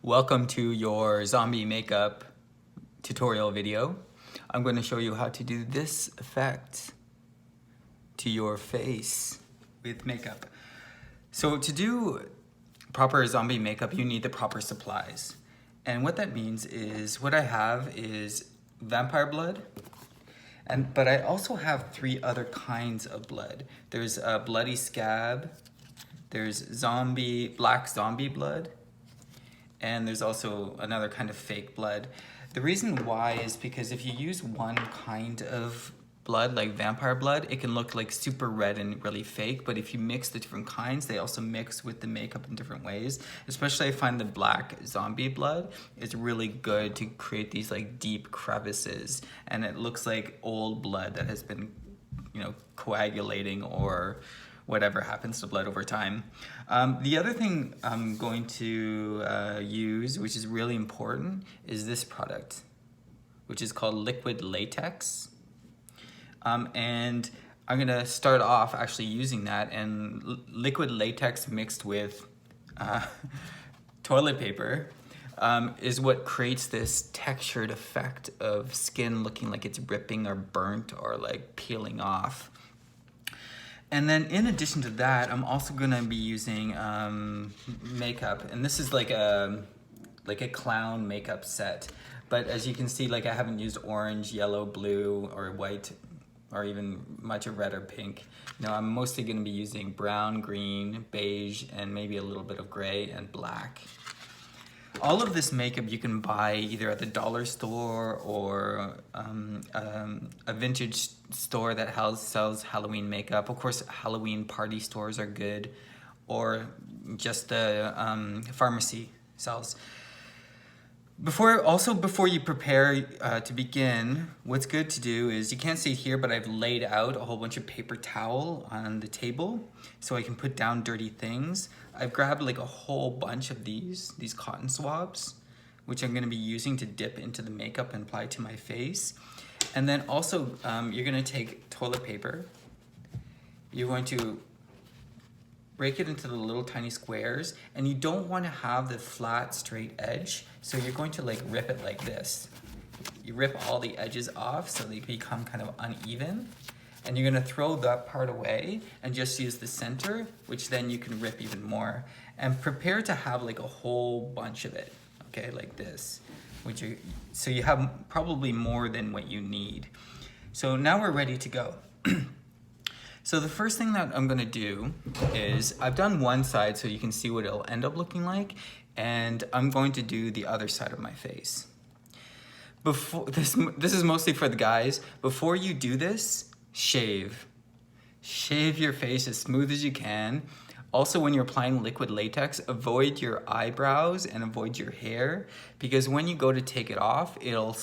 Welcome to your zombie makeup tutorial video. I'm going to show you how to do this effect to your face with makeup. So to do proper zombie makeup, you need the proper supplies. And what that means is what I have is vampire blood, but I also have 3 other kinds of blood. There's a bloody scab, there's black zombie blood, and there's also another kind of fake blood. The reason why is because if you use one kind of blood, like vampire blood, it can look like super red and really fake, but if you mix the different kinds, they also mix with the makeup in different ways. Especially I find the black zombie blood is really good to create these like deep crevices, and it looks like old blood that has been, coagulating or whatever happens to blood over time. The other thing I'm going to use, which is really important, is this product, which is called liquid latex. And I'm gonna start off actually using that, and liquid latex mixed with toilet paper is what creates this textured effect of skin looking like it's ripping or burnt or like peeling off. And then in addition to that, I'm also gonna be using makeup, and this is like a clown makeup set. But as you can see, like I haven't used orange, yellow, blue, or white, or even much of red or pink. I'm mostly gonna be using brown, green, beige, and maybe a little bit of gray and black. All of this makeup you can buy either at the dollar store or a vintage store that sells Halloween makeup. Of course, Halloween party stores are good, or just the pharmacy sells. Before you prepare to begin, what's good to do is, you can't see it here, but I've laid out a whole bunch of paper towel on the table so I can put down dirty things. I've grabbed like a whole bunch of these cotton swabs, which I'm gonna be using to dip into the makeup and apply to my face. And then also, you're gonna take toilet paper. You're going to break it into the little tiny squares, and you don't want to have the flat straight edge, so you're going to like rip it like this. You rip all the edges off so they become kind of uneven, and you're going to throw that part away and just use the center, which then you can rip even more. And prepare to have like a whole bunch of it, okay, like this, so you have probably more than what you need. So now we're ready to go. So the first thing that I'm gonna do is, I've done one side so you can see what it'll end up looking like, and I'm going to do the other side of my face. This is mostly for the guys. Before you do this, shave. Shave your face as smooth as you can. Also, when you're applying liquid latex, avoid your eyebrows and avoid your hair, because when you go to take it off, it'll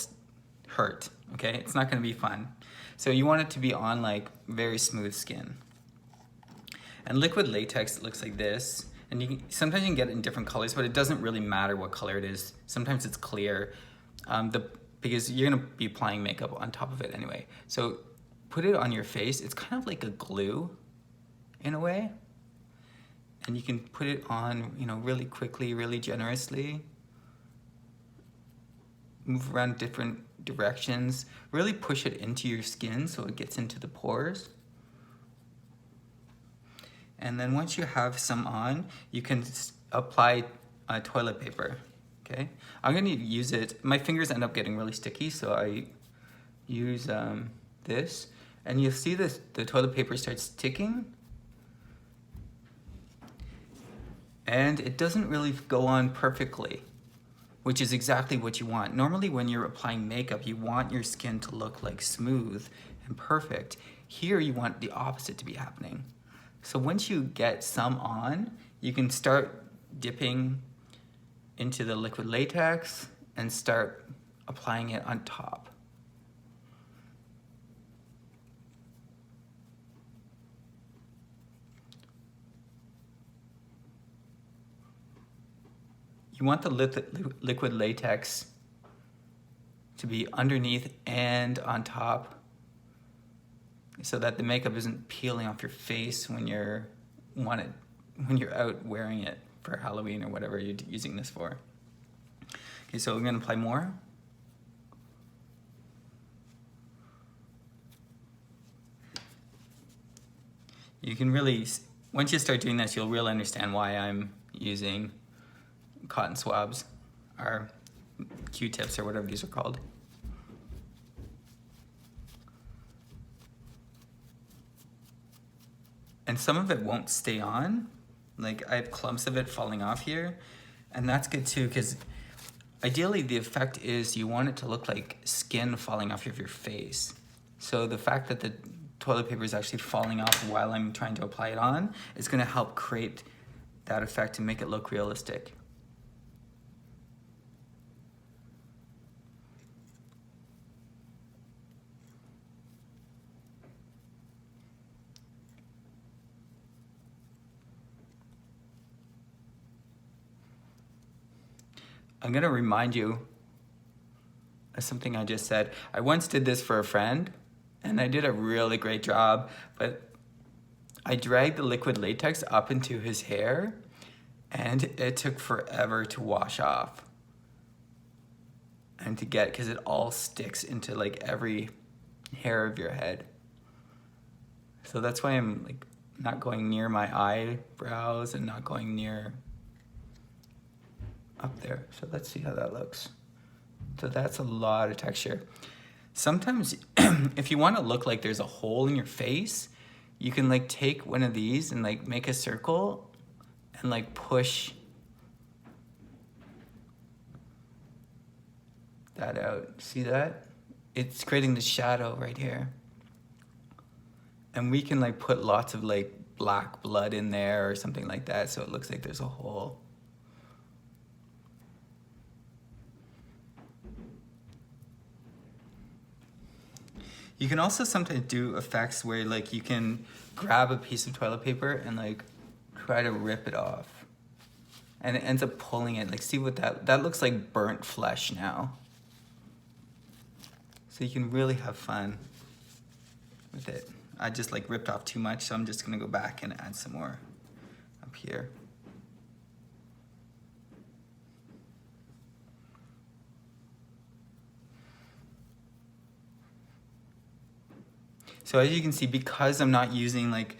hurt, okay? It's not gonna be fun. So you want it to be on like very smooth skin. And liquid latex looks like this. And sometimes you can get it in different colors, but it doesn't really matter what color it is. Sometimes it's clear, because you're gonna be applying makeup on top of it anyway. So put it on your face. It's kind of like a glue in a way. And you can put it on, really quickly, really generously. Move around different directions. Really push it into your skin so it gets into the pores. And then once you have some on, you can apply toilet paper, okay? I'm gonna use it, my fingers end up getting really sticky, so I use this. And you'll see the toilet paper starts sticking. And it doesn't really go on perfectly, which is exactly what you want. Normally when you're applying makeup, you want your skin to look like smooth and perfect. Here you want the opposite to be happening. So once you get some on, you can start dipping into the liquid latex and start applying it on top. You want the liquid latex to be underneath and on top, so that the makeup isn't peeling off your face when you're out wearing it for Halloween or whatever you're using this for. Okay, so we're gonna apply more. You can really, once you start doing this, you'll really understand why I'm using cotton swabs, or Q-tips, or whatever these are called. And some of it won't stay on. Like, I have clumps of it falling off here, and that's good too, because ideally the effect is you want it to look like skin falling off of your face. So the fact that the toilet paper is actually falling off while I'm trying to apply it on is gonna help create that effect and make it look realistic. I'm gonna remind you of something I just said. I once did this for a friend, and I did a really great job, but I dragged the liquid latex up into his hair, and it took forever to wash off and to get, because it all sticks into like every hair of your head. So that's why I'm like not going near my eyebrows and not going near up there. So let's see how that looks. So that's a lot of texture. Sometimes if you want to look like there's a hole in your face, you can like take one of these and like make a circle and like push that out. See that? It's creating the shadow right here. And we can like put lots of like black blood in there or something like that, so it looks like there's a hole. You can also sometimes do effects where like you can grab a piece of toilet paper and like try to rip it off. And it ends up pulling it. Like, see what that looks like burnt flesh now. So you can really have fun with it. I just like ripped off too much, so I'm just gonna go back and add some more up here. So as you can see, because I'm not using like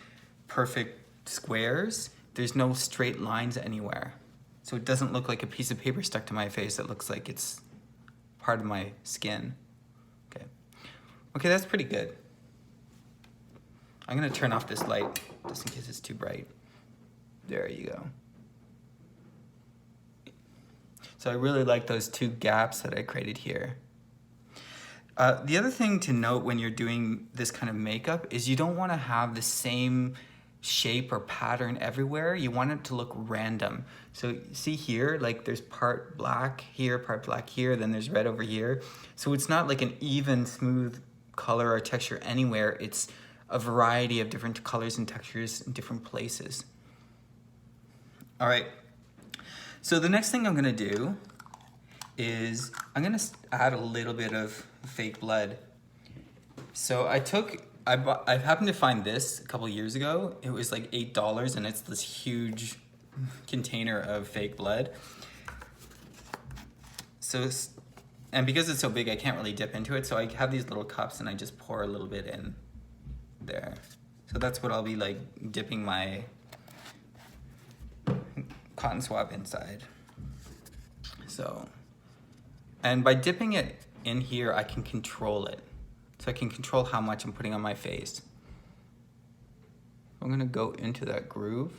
perfect squares, there's no straight lines anywhere. So it doesn't look like a piece of paper stuck to my face. It looks like it's part of my skin. Okay. Okay, that's pretty good. I'm gonna turn off this light just in case it's too bright. There you go. So I really like those two gaps that I created here. The other thing to note when you're doing this kind of makeup is you don't want to have the same shape or pattern everywhere. You want it to look random. So see here, like there's part black here, part black here, then there's red over here. So it's not like an even smooth color or texture anywhere. It's a variety of different colors and textures in different places. All right, so the next thing I'm gonna do is I'm gonna add a little bit of fake blood. So I happened to find this a couple years ago. It was like $8 and it's this huge container of fake blood. So, and because it's so big, I can't really dip into it. So I have these little cups and I just pour a little bit in there. So that's what I'll be like dipping my cotton swab inside. So, and by dipping it in here, I can control it. So I can control how much I'm putting on my face. I'm gonna go into that groove.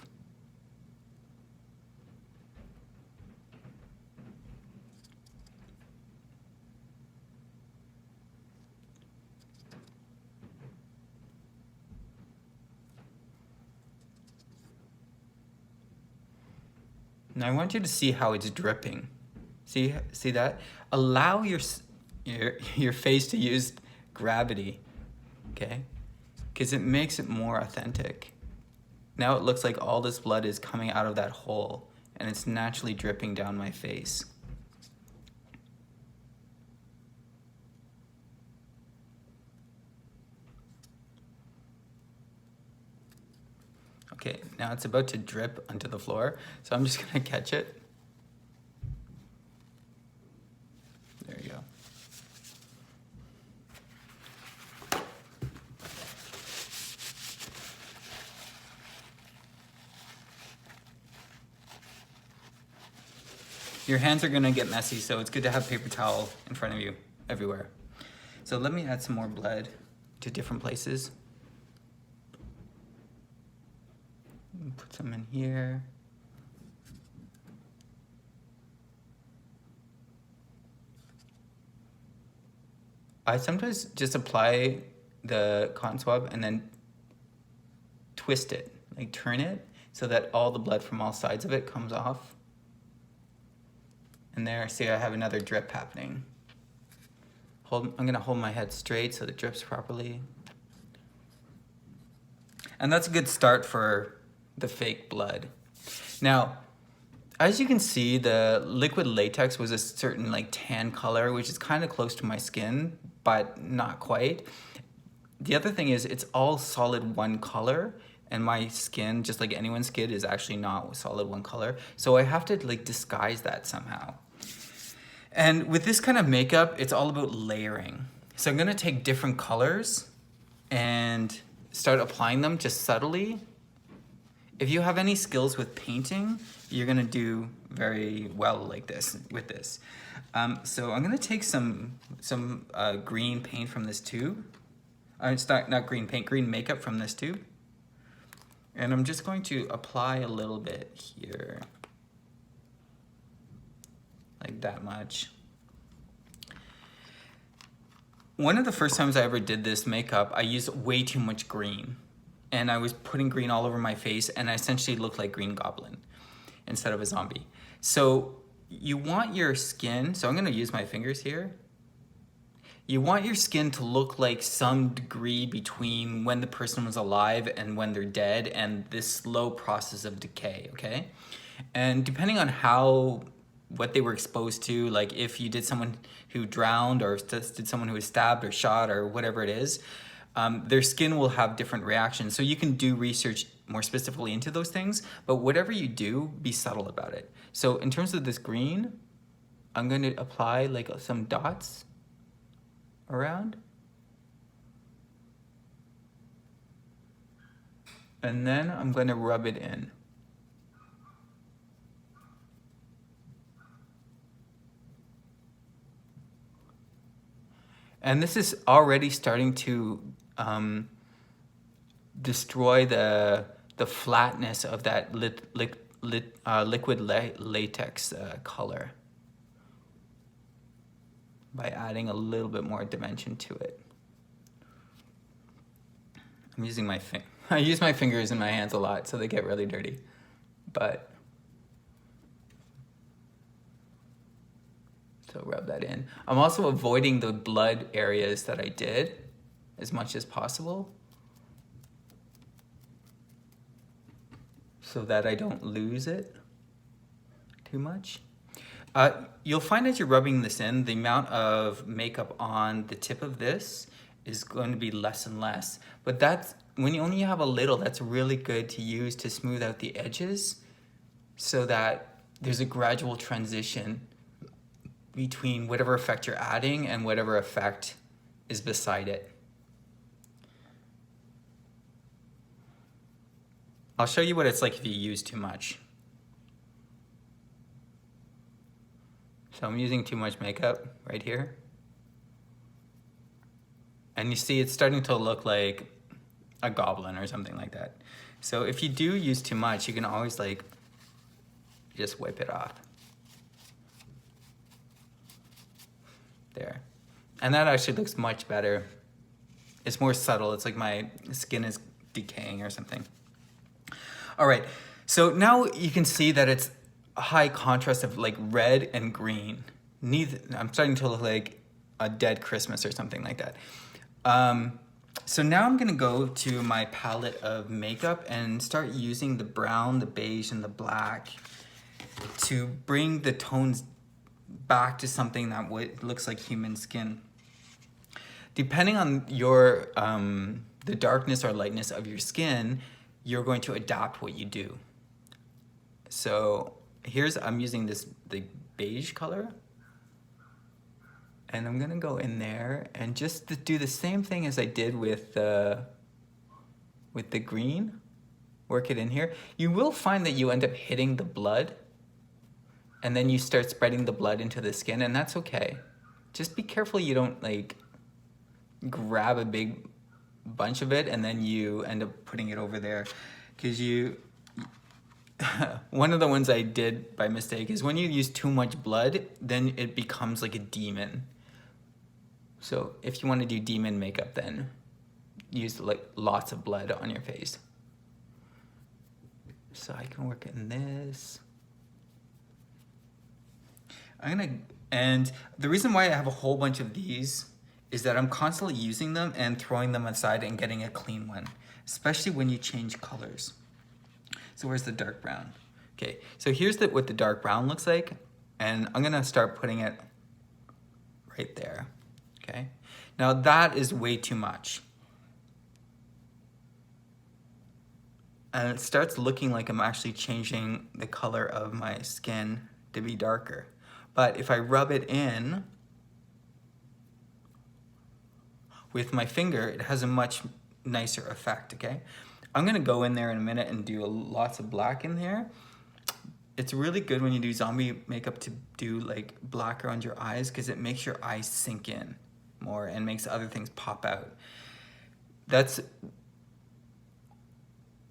Now I want you to see how it's dripping. See that? Allow your face to use gravity, okay? Because it makes it more authentic. Now it looks like all this blood is coming out of that hole and it's naturally dripping down my face. Okay, now it's about to drip onto the floor, so I'm just gonna catch it. Your hands are gonna get messy, so it's good to have paper towel in front of you everywhere. So let me add some more blood to different places. Put some in here. I sometimes just apply the cotton swab and then twist it, like turn it, so that all the blood from all sides of it comes off. And there, see, I have another drip happening. I'm gonna hold my head straight so it drips properly. And that's a good start for the fake blood. Now, as you can see, the liquid latex was a certain like tan color, which is kind of close to my skin, but not quite. The other thing is it's all solid one color, and my skin, just like anyone's skin, is actually not solid one color. So I have to like disguise that somehow. And with this kind of makeup, it's all about layering. So I'm gonna take different colors and start applying them just subtly. If you have any skills with painting, you're gonna do very well like this, with this. So I'm gonna take some green paint from this tube. It's not green paint, green makeup from this tube. And I'm just going to apply a little bit here. Like that much. One of the first times I ever did this makeup, I used way too much green. And I was putting green all over my face, and I essentially looked like Green Goblin instead of a zombie. So you want your skin, so I'm gonna use my fingers here. You want your skin to look like some degree between when the person was alive and when they're dead, and this slow process of decay, okay? And depending on what they were exposed to, like if you did someone who drowned or did someone who was stabbed or shot or whatever it is, their skin will have different reactions. So you can do research more specifically into those things, but whatever you do, be subtle about it. So in terms of this green, I'm going to apply like some dots around. And then I'm going to rub it in. And this is already starting to destroy the flatness of that liquid latex color by adding a little bit more dimension to it. I'm using I use my fingers and my hands a lot, so they get really dirty, but. So rub that in. I'm also avoiding the blood areas that I did as much as possible so that I don't lose it too much. You'll find as you're rubbing this in, the amount of makeup on the tip of this is going to be less and less. But that's, when you only have a little, that's really good to use to smooth out the edges so that there's a gradual transition between whatever effect you're adding and whatever effect is beside it. I'll show you what it's like if you use too much. So I'm using too much makeup right here. And you see it's starting to look like a goblin or something like that. So if you do use too much, you can always like just wipe it off. There. And that actually looks much better. It's more subtle. It's like my skin is decaying or something. All right, so now you can see that it's a high contrast of like red and green. I'm starting to look like a dead Christmas or something like that. So now I'm gonna go to my palette of makeup and start using the brown, the beige, and the black to bring the tones back to something that looks like human skin. Depending on your the darkness or lightness of your skin, you're going to adapt what you do. So I'm using the beige color, and I'm gonna go in there and just to do the same thing as I did with the green, work it in here. You will find that you end up hitting the blood and then you start spreading the blood into the skin, and that's okay. Just be careful you don't like grab a big bunch of it and then you end up putting it over there, because you one of the ones I did by mistake is when you use too much blood, then it becomes like a demon. So if you want to do demon makeup, then use like lots of blood on your face. So I can work in this. And the reason why I have a whole bunch of these is that I'm constantly using them and throwing them aside and getting a clean one, especially when you change colors. So where's the dark brown? Okay, so here's what the dark brown looks like, and I'm gonna start putting it right there, okay? Now that is way too much. And it starts looking like I'm actually changing the color of my skin to be darker. But if I rub it in with my finger, it has a much nicer effect, okay? I'm gonna go in there in a minute and do lots of black in there. It's really good when you do zombie makeup to do like black around your eyes, because it makes your eyes sink in more and makes other things pop out. That's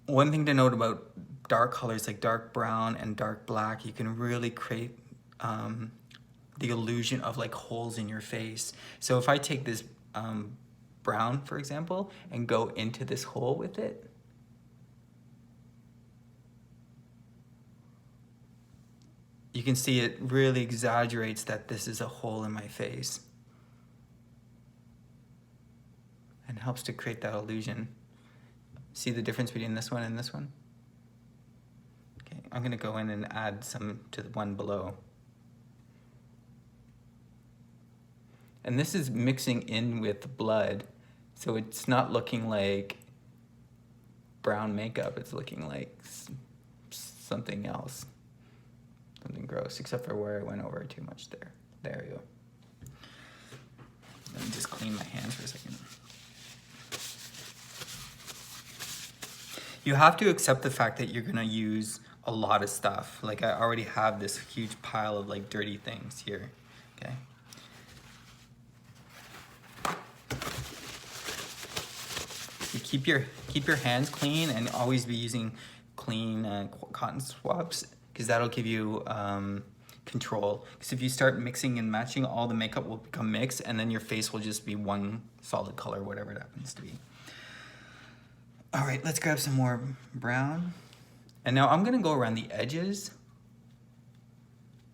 one thing to note about dark colors like dark brown and dark black. You can really create the illusion of like holes in your face. So if I take this brown, for example, and go into this hole with it, you can see it really exaggerates that this is a hole in my face and helps to create that illusion. See the difference between this one and this one? Okay, I'm gonna go in and add some to the one below. And this is mixing in with blood, so it's not looking like brown makeup, it's looking like something else. Something gross, except for where I went over too much there. There you go. Let me just clean my hands for a second. You have to accept the fact that you're gonna use a lot of stuff. Like I already have this huge pile of like dirty things here, okay? You keep your hands clean and always be using clean cotton swabs, because that'll give you control. Because if you start mixing and matching, all the makeup will become mixed, and then your face will just be one solid color, whatever it happens to be. All right, let's grab some more brown. And now I'm gonna go around the edges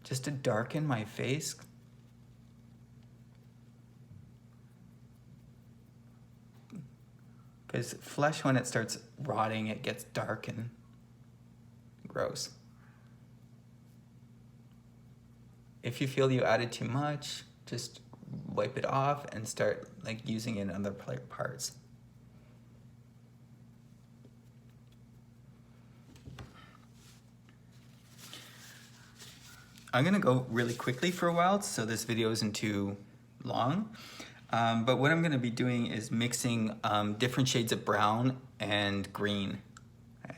just to darken my face. Because flesh, when it starts rotting, it gets dark and gross. If you feel you added too much, just wipe it off and start like using it in other parts. I'm gonna go really quickly for a while so this video isn't too long. But what I'm gonna be doing is mixing different shades of brown and green. Okay.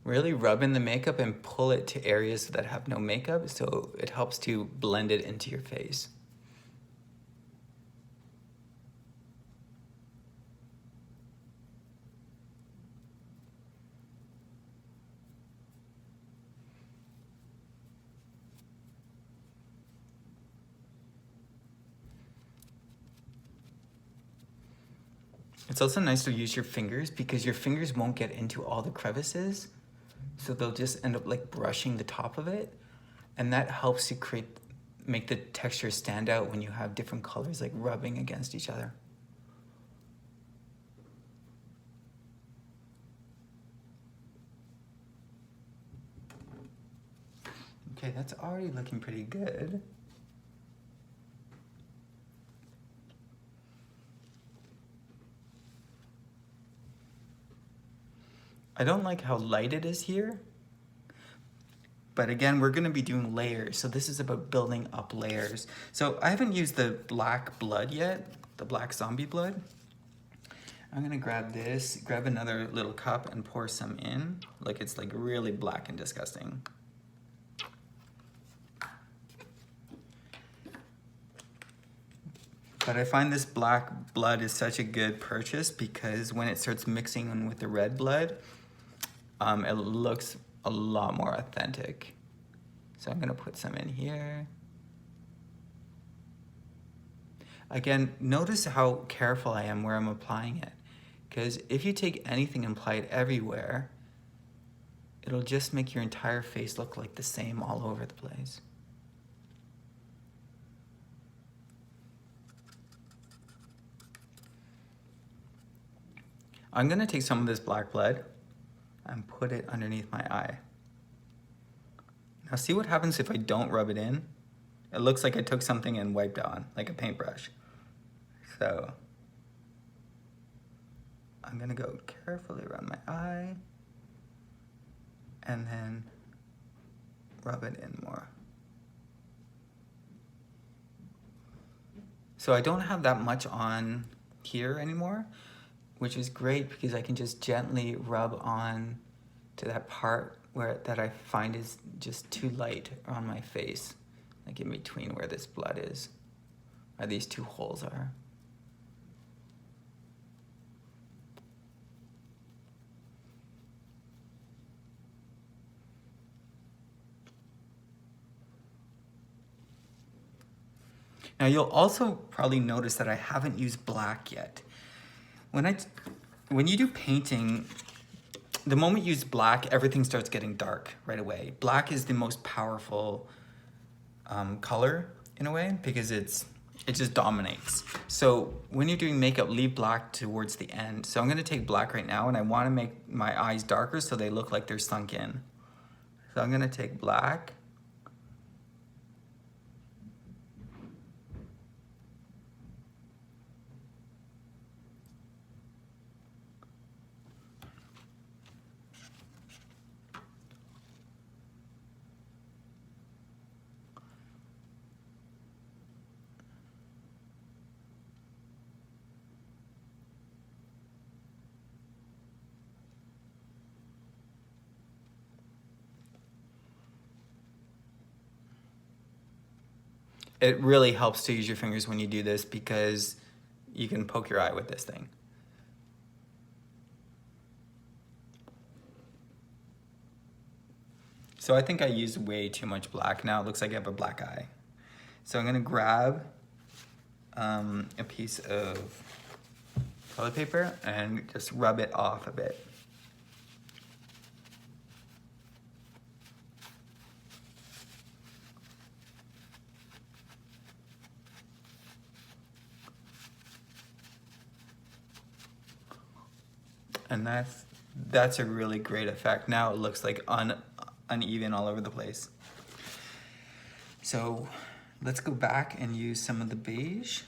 Really rub in the makeup and pull it to areas that have no makeup, so it helps to blend it into your face. It's also nice to use your fingers, because your fingers won't get into all the crevices. So they'll just end up like brushing the top of it. And that helps to make the texture stand out when you have different colors like rubbing against each other. Okay, that's already looking pretty good. I don't like how light it is here. But again, we're gonna be doing layers. So this is about building up layers. So I haven't used the black blood yet, the black zombie blood. I'm gonna grab this, grab another little cup and pour some in. Like it's like really black and disgusting. But I find this black blood is such a good purchase because when it starts mixing in with the red blood, it looks a lot more authentic. So I'm gonna put some in here. Again, notice how careful I am where I'm applying it. Because if you take anything and apply it everywhere, it'll just make your entire face look like the same all over the place. I'm gonna take some of this black blood and put it underneath my eye. Now see what happens if I don't rub it in? It looks like I took something and wiped on, like a paintbrush. So I'm gonna go carefully around my eye and then rub it in more. So I don't have that much on here anymore, which is great because I can just gently rub on to that part that I find is just too light on my face, like in between where this blood is, where these two holes are. Now you'll also probably notice that I haven't used black yet. When you do painting, the moment you use black, everything starts getting dark right away. Black is the most powerful color in a way because it just dominates. So when you're doing makeup, leave black towards the end. So I'm gonna take black right now and I wanna make my eyes darker so they look like they're sunk in. So I'm gonna take black. It really helps to use your fingers when you do this because you can poke your eye with this thing. So I think I used way too much black. Now it looks like I have a black eye. So I'm gonna grab a piece of toilet paper and just rub it off a bit. And that's a really great effect. Now it looks like uneven all over the place. So let's go back and use some of the beige.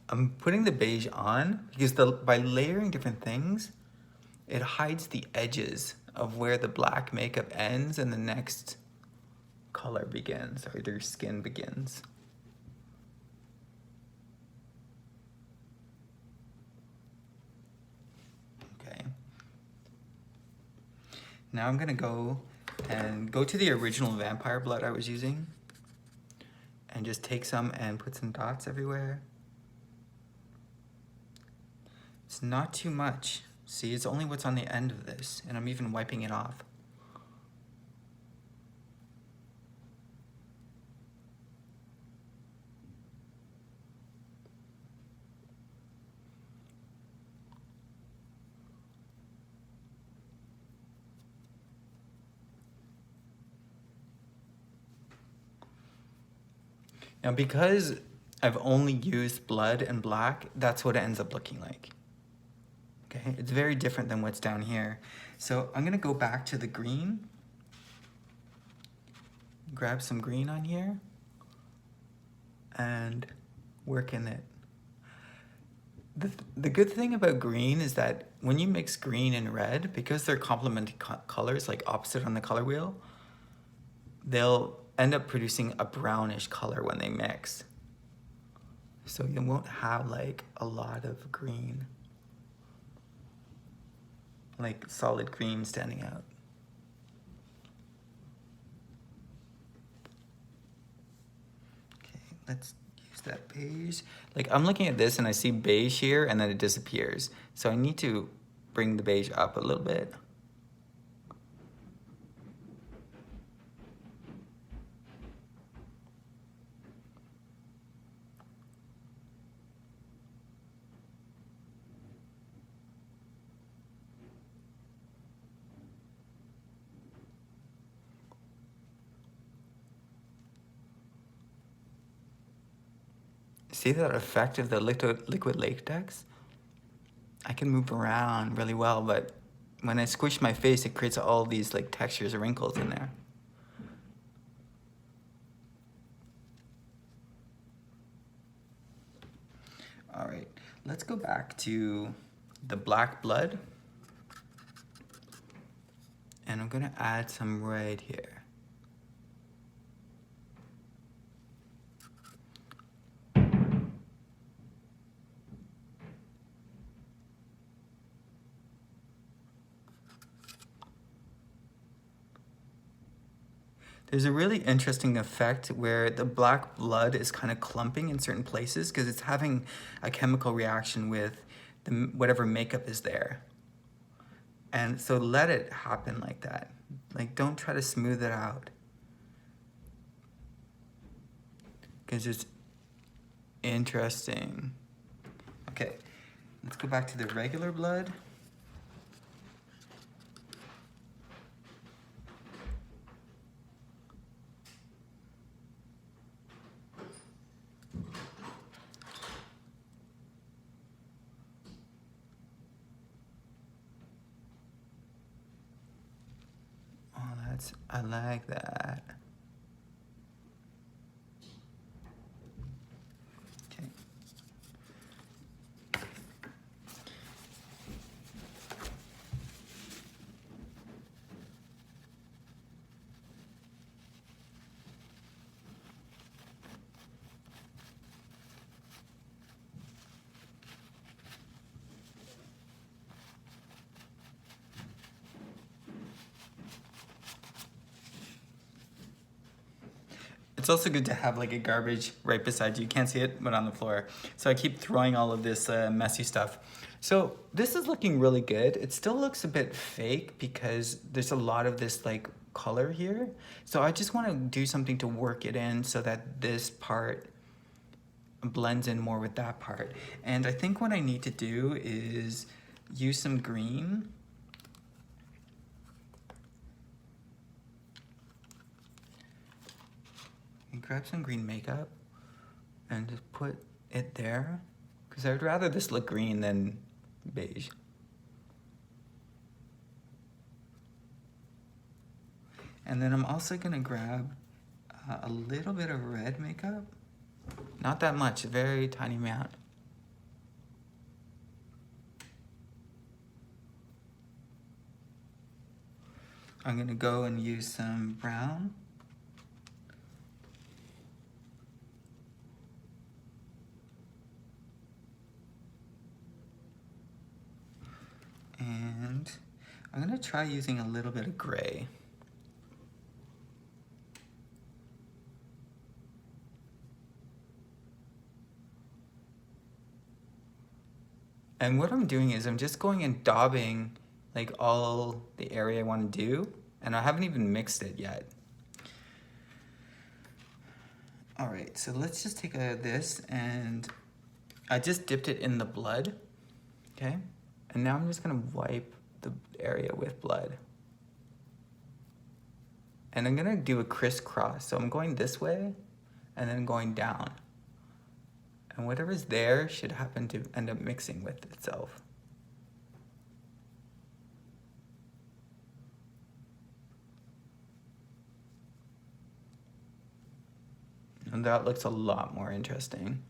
I'm putting the beige on because by layering different things, it hides the edges of where the black makeup ends and the next color begins, or their skin begins. Okay. Now I'm gonna go to the original vampire blood I was using and just take some and put some dots everywhere. It's not too much. See, it's only what's on the end of this, and I'm even wiping it off. Now, because I've only used blood and black, that's what it ends up looking like. Okay, it's very different than what's down here. So I'm gonna go back to the green, grab some green on here, and work in it. The good thing about green is that when you mix green and red, because they're complementary colors, like opposite on the color wheel, they'll end up producing a brownish color when they mix. So you won't have like a lot of green, like solid green standing out. Okay, let's use that beige. Like I'm looking at this and I see beige here and then it disappears. So I need to bring the beige up a little bit. See that effect of the liquid latex? I can move around really well, but when I squish my face, it creates all these like textures or wrinkles in there. All right, let's go back to the black blood. And I'm gonna add some red here. There's a really interesting effect where the black blood is kind of clumping in certain places because it's having a chemical reaction with whatever makeup is there. And so let it happen like that. Like don't try to smooth it out. Because it's interesting. Okay, let's go back to the regular blood. I like that. Okay. It's also good to have like a garbage right beside you. You can't see it, but on the floor. So I keep throwing all of this messy stuff. So this is looking really good. It still looks a bit fake because there's a lot of this like color here. So I just want to do something to work it in so that this part blends in more with that part. And I think what I need to do is use some green. And grab some green makeup and just put it there because I would rather this look green than beige. And then I'm also gonna grab a little bit of red makeup. Not that much, a very tiny amount. I'm gonna go and use some brown. And I'm gonna try using a little bit of gray. And what I'm doing is I'm just going and daubing like all the area I want to do, and I haven't even mixed it yet. All right, so let's just take this, and I just dipped it in the blood, okay? And now I'm just gonna wipe the area with blood. And I'm gonna do a crisscross. So I'm going this way and then going down. And whatever's there should happen to end up mixing with itself. And that looks a lot more interesting.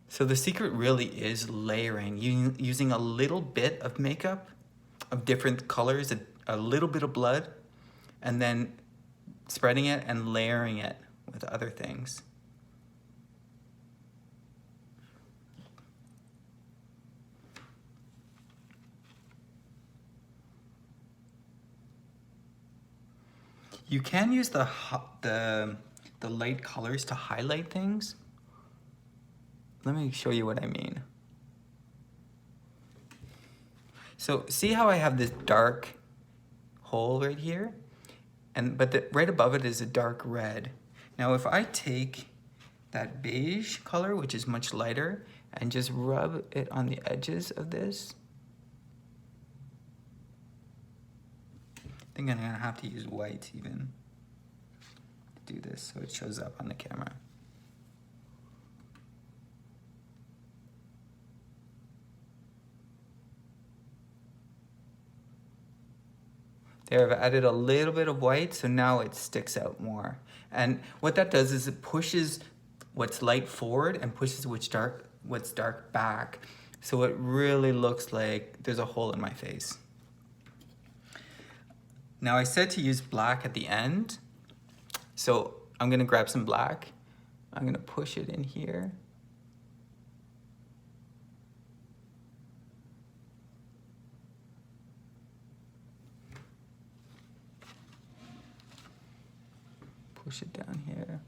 So the secret really is layering, using a little bit of makeup of different colors, a little bit of blood, and then spreading it and layering it with other things. You can use the light colors to highlight things. Let me show you what I mean. So see how I have this dark hole right here? But right above it is a dark red. Now if I take that beige color, which is much lighter, and just rub it on the edges of this, I think I'm gonna have to use white even to do this so it shows up on the camera. There, I've added a little bit of white, so now it sticks out more. And what that does is it pushes what's light forward and pushes what's dark back. So it really looks like there's a hole in my face. Now I said to use black at the end, so I'm gonna grab some black. I'm gonna push it in here. Push it down here.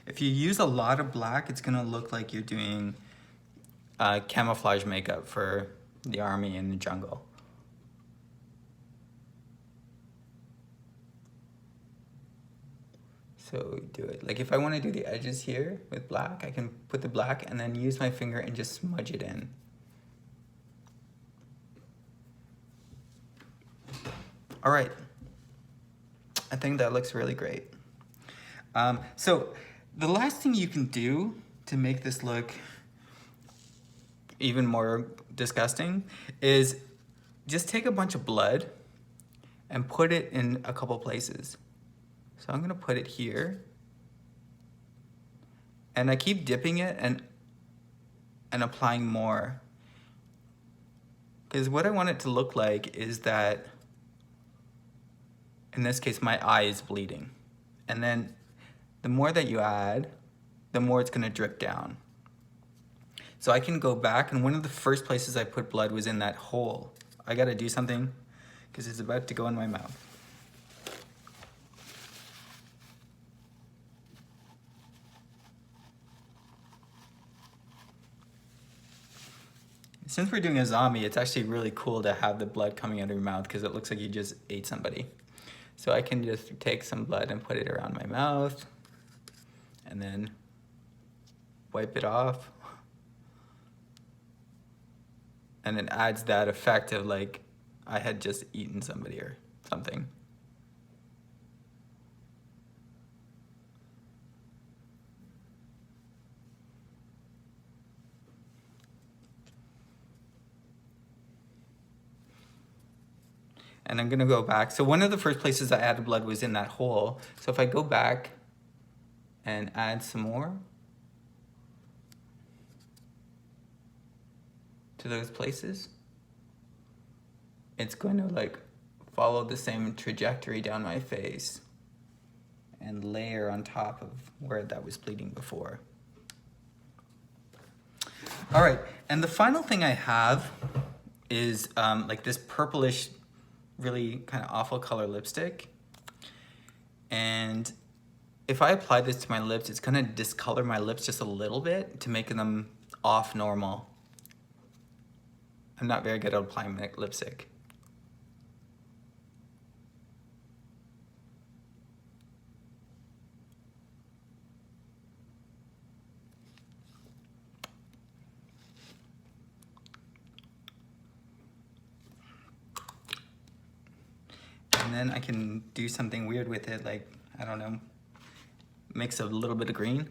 If you use a lot of black, it's gonna look like you're doing camouflage makeup for the army in the jungle. So do it. Like if I wanna do the edges here with black, I can put the black and then use my finger and just smudge it in. All right, I think that looks really great. So the last thing you can do to make this look even more disgusting is just take a bunch of blood and put it in a couple places. So I'm gonna put it here, and I keep dipping it and applying more. Because what I want it to look like is that, in this case, my eye is bleeding. And then the more that you add, the more it's gonna drip down. So I can go back, and one of the first places I put blood was in that hole. I gotta do something, because it's about to go in my mouth. Since we're doing a zombie, it's actually really cool to have the blood coming out of your mouth because it looks like you just ate somebody. So I can just take some blood and put it around my mouth and then wipe it off. And it adds that effect of like I had just eaten somebody or something. And I'm gonna go back. So one of the first places I added blood was in that hole. So if I go back and add some more to those places, it's going to like follow the same trajectory down my face and layer on top of where that was bleeding before. All right, and the final thing I have is like this purplish, really kind of awful color lipstick. And if I apply this to my lips, it's gonna discolor my lips just a little bit to make them off normal. I'm not very good at applying lipstick. And then I can do something weird with it, like, I don't know, mix a little bit of green.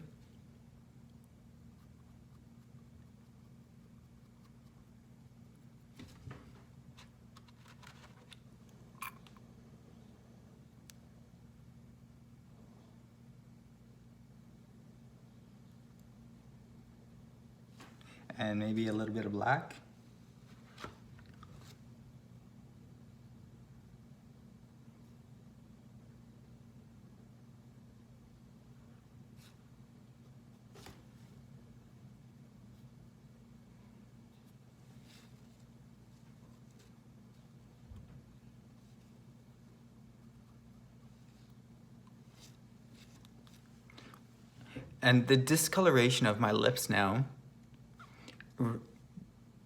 and maybe a little bit of black. And the discoloration of my lips now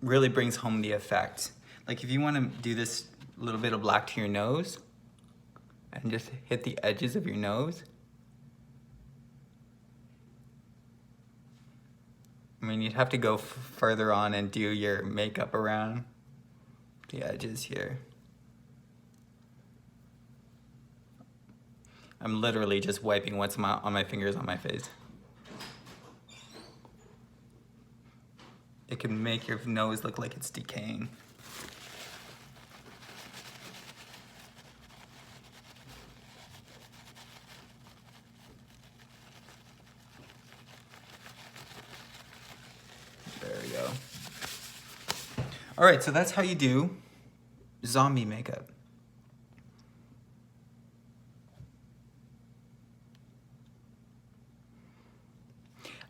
really brings home the effect. Like if you want to do this little bit of black to your nose and just hit the edges of your nose. I mean, you'd have to go further on and do your makeup around the edges here. I'm literally just wiping what's on my fingers on my face. It can make your nose look like it's decaying. There we go. All right, so that's how you do zombie makeup.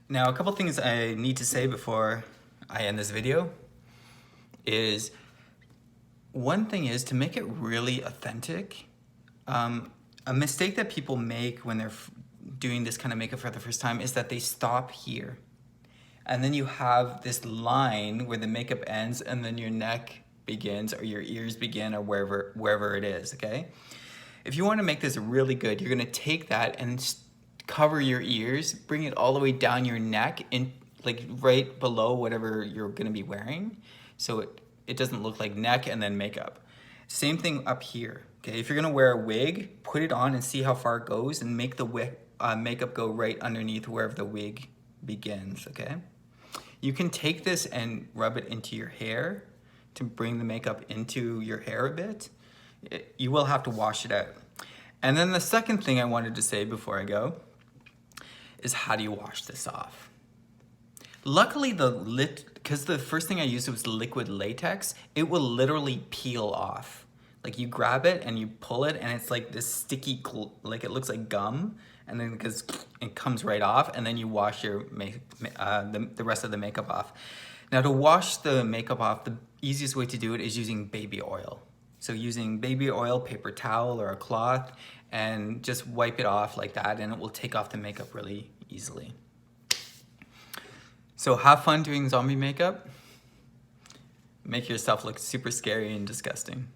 Now, a couple things I need to say before I end this video is, one thing is to make it really authentic. A mistake that people make when they're doing this kind of makeup for the first time is that they stop here. And then you have this line where the makeup ends and then your neck begins or your ears begin or wherever it is, okay? If you want to make this really good, you're going to take that and cover your ears, bring it all the way down your neck, in like right below whatever you're going to be wearing, so it doesn't look like neck and then makeup. Same thing up here, okay? If you're going to wear a wig, put it on and see how far it goes and make the makeup go right underneath wherever the wig begins, okay? You can take this and rub it into your hair to bring the makeup into your hair a bit. You will have to wash it out. And then the second thing I wanted to say before I go is, how do you wash this off? Luckily, because the first thing I used was liquid latex, it will literally peel off. Like you grab it and you pull it and it's like this sticky, like it looks like gum, and then because it comes right off, and then you wash your the rest of the makeup off. Now to wash the makeup off, the easiest way to do it is using baby oil. So using baby oil, paper towel, or a cloth, and just wipe it off like that, and it will take off the makeup really easily. So have fun doing zombie makeup. Make yourself look super scary and disgusting.